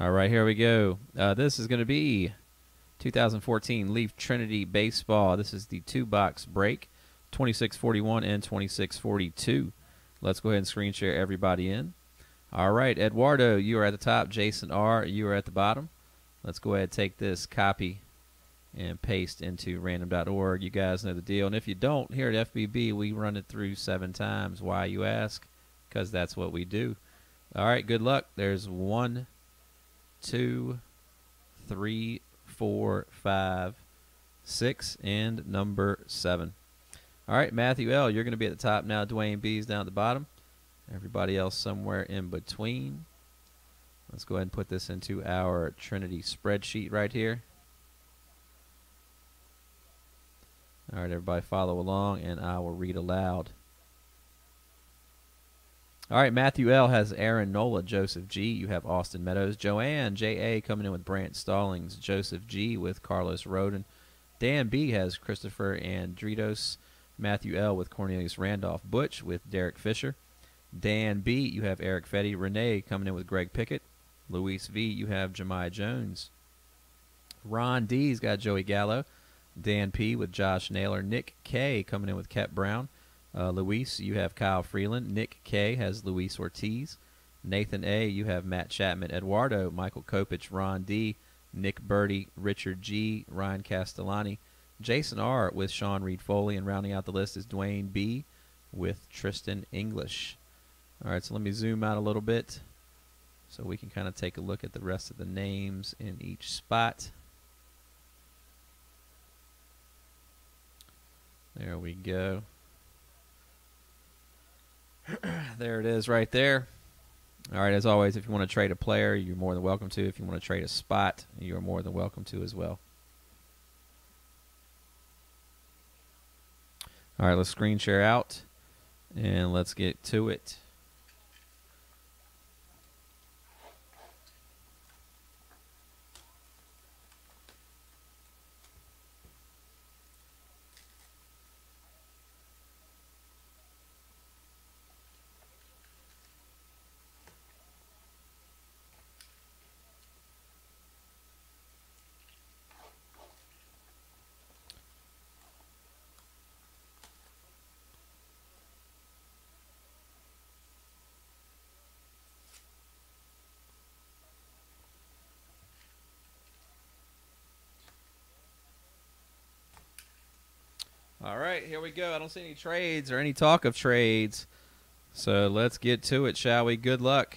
All right, here we go. This is going to be 2014 Leaf Trinity Baseball. This is the two-box break, 2641 and 2642. Let's go ahead and screen share everybody in. All right, Eduardo, you are at the top. Jason R., you are at the bottom. Let's go ahead and take this copy and paste into random.org. You guys know the deal. And if you don't, here at FBB, we run it through 7 times. Why, you ask? Because that's what we do. All right, good luck. There's 1, 2, 3, 4, 5, 6, and number 7. All right, Matthew L., you're going to be at the top now. Dwayne B.'s down at the bottom. Everybody else somewhere in between. Let's go ahead and put this into our Trinity spreadsheet right here. All right, everybody follow along, and I will read aloud. All right, Matthew L. has Aaron Nola, Joseph G. You have Austin Meadows. Joanne J.A. coming in with Brant Stallings. Joseph G. with Carlos Rodin. Dan B. has Christopher Andridos. Matthew L. with Cornelius Randolph. Butch with Derek Fisher. Dan B. you have Eric Fetty. Renee coming in with Greg Pickett. Luis V. you have Jemiah Jones. Ron D.'s got Joey Gallo. Dan P. with Josh Naylor. Nick K. coming in with Kep Brown. Luis, you have Kyle Freeland. Nick K. has Luis Ortiz. Nathan A., you have Matt Chapman. Eduardo, Michael Kopich. Ron D., Nick Birdie, Richard G., Ryan Castellani. Jason R. with Sean Reed Foley. And rounding out the list is Dwayne B. with Tristan English. All right, so let me zoom out a little bit so we can kind of take a look at the rest of the names in each spot. There we go. There it is right there. All right, as always, if you want to trade a player, you're more than welcome to. If you want to trade a spot, you're more than welcome to as well. All right, let's screen share out, and let's get to it. All right, here we go. I don't see any trades or any talk of trades. So let's get to it, shall we? Good luck.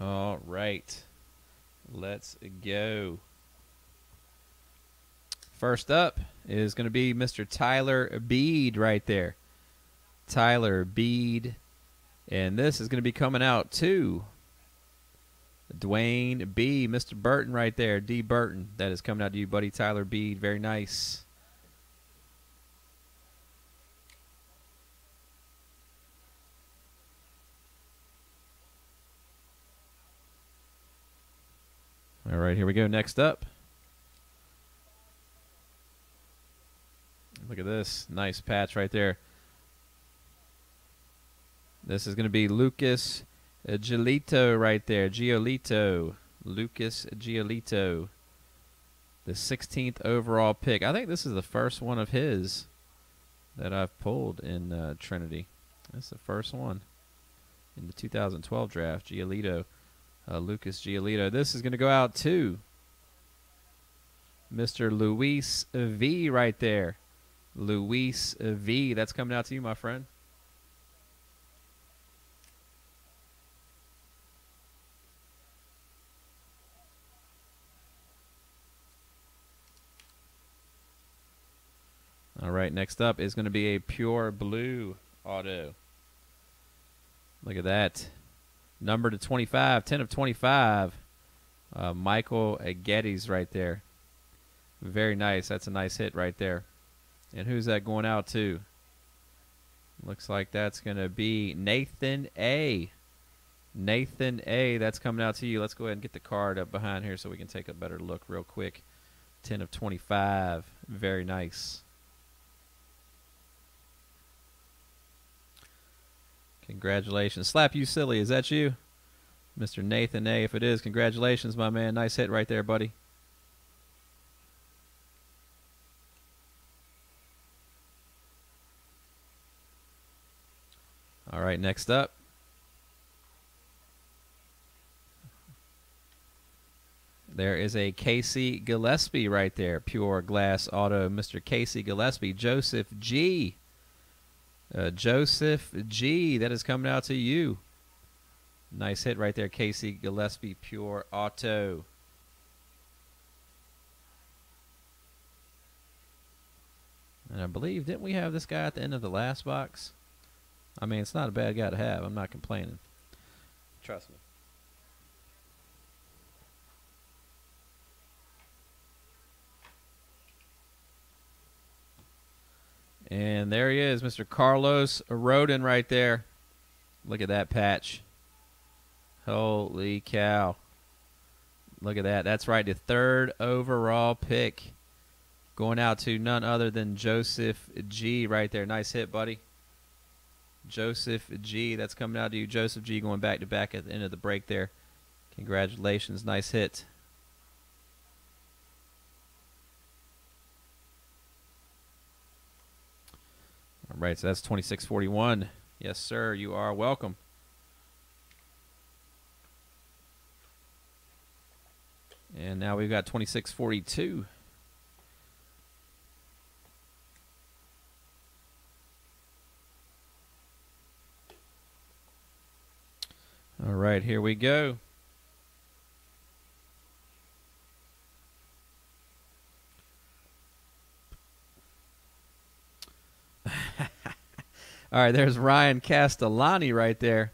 All right. Let's go. First up is going to be Mr. Tyler Beede right there. Tyler Beede. And this is going to be coming out to Dwayne B. Mr. Burton right there. D. Burton. That is coming out to you, buddy. Tyler Beede. Very nice. All right, here we go. Next up. Look at this. Nice patch right there. This is going to be Lucas Giolito right there. Giolito. Lucas Giolito. The 16th overall pick. I think this is the first one of his that I've pulled in Trinity. That's the first one in the 2012 draft. Giolito. Lucas Giolito. This is going to go out to Mr. Luis V right there. Luis V. That's coming out to you, my friend. All right, next up is going to be a pure blue auto. Look at that. Number to 25, 10 of 25. Michael Geddes right there. Very nice. That's a nice hit right there. And who's that going out to? Looks like that's going to be Nathan A. Nathan A. That's coming out to you. Let's go ahead and get the card up behind here so we can take a better look real quick. 10 of 25. Very nice. Congratulations. Slap you silly. Is that you? Mr. Nathan A. If it is, congratulations, my man. Nice hit right there, buddy. All right, next up. There is a Casey Gillespie right there. Pure Glass Auto. Mr. Casey Gillespie. Joseph G. Joseph G. That is coming out to you. Nice hit right there, Casey Gillespie. Pure Auto. And I believe, didn't we have this guy at the end of the last box? I mean, it's not a bad guy to have. I'm not complaining. Trust me. And there he is, Mr. Carlos Rodin right there. Look at that patch. Holy cow. Look at that. That's right, the 3rd overall pick. Going out to none other than Joseph G right there. Nice hit, buddy. Joseph G. That's coming out to you. Joseph G going back to back at the end of the break there. Congratulations. Nice hit. All right, so that's 2641. Yes, sir. You are welcome. And now we've got 2642. All right, here we go. All right, there's Ryan Castellani right there.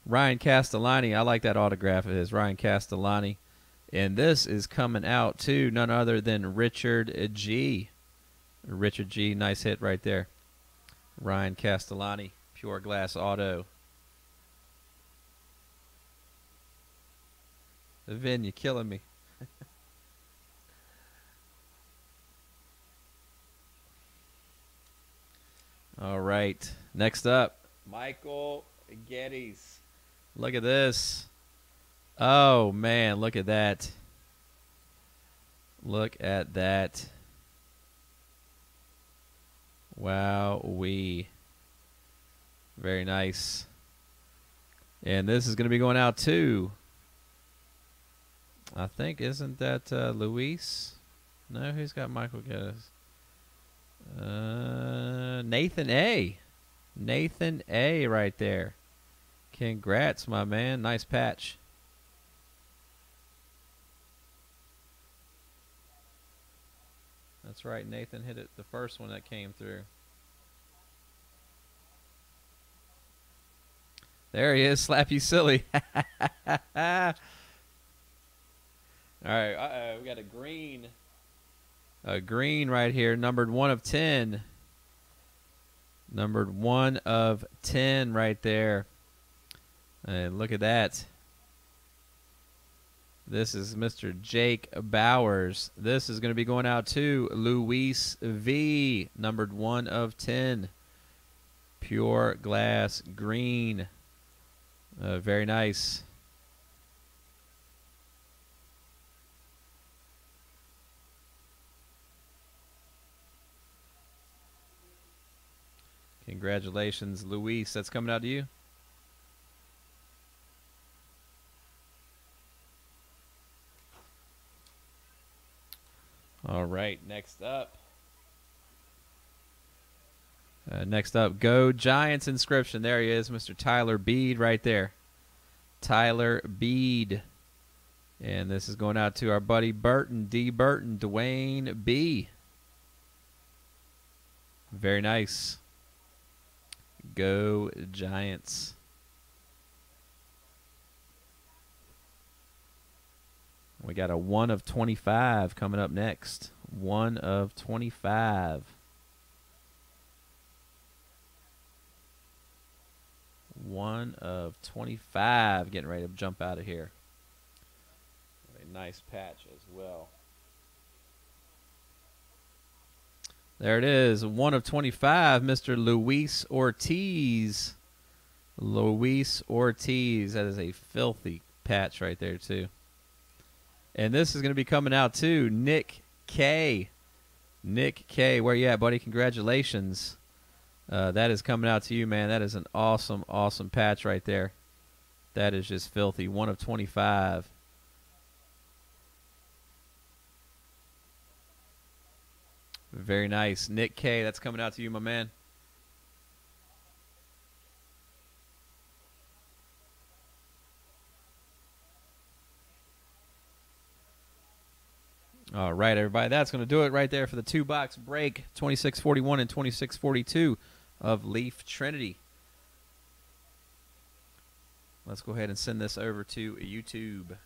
Ryan Castellani, I like that autograph of his, Ryan Castellani. And this is coming out to none other than Richard G. Richard G, nice hit right there. Ryan Castellani, Pure Glass Auto. Vin, you're killing me. All right. Next up, Michael Geddes. Look at this. Oh, man, look at that. Look at that. Wow-wee. Very nice. And this is going to be going out to, I think, isn't that Luis? No, who's got Michael Geddes? Nathan A. Nathan A right there. Congrats, my man. Nice patch. That's right. Nathan hit it the first one that came through. There he is. Slap you silly. All right. We got a green. A green right here. Numbered 1 of 10. Numbered 1 of 10 right there. And look at that. This is Mr. Jake Bowers. This is going to be going out to Luis V. Numbered 1 of 10. Pure glass green. Very nice. Congratulations, Luis. That's coming out to you. All right, next up. Go Giants inscription. There he is, Mr. Tyler Beede right there. Tyler Beede. And this is going out to our buddy Burton, D. Burton, Dwayne B. Very nice. Go Giants. We got a 1 of 25 coming up next. 1 of 25. 1 of 25. Getting ready to jump out of here. A nice patch as well. There it is. 1 of 25, Mr. Luis Ortiz. Luis Ortiz. That is a filthy patch right there, too. And this is going to be coming out, too. Nick K. Nick K. Where you at, buddy? Congratulations. That is coming out to you, man. That is an awesome, awesome patch right there. That is just filthy. 1 of 25. Very nice. Nick K. That's coming out to you, my man. All right, everybody. That's going to do it right there for the 2-box break. 2641 and 2642 of Leaf Trinity. Let's go ahead and send this over to YouTube.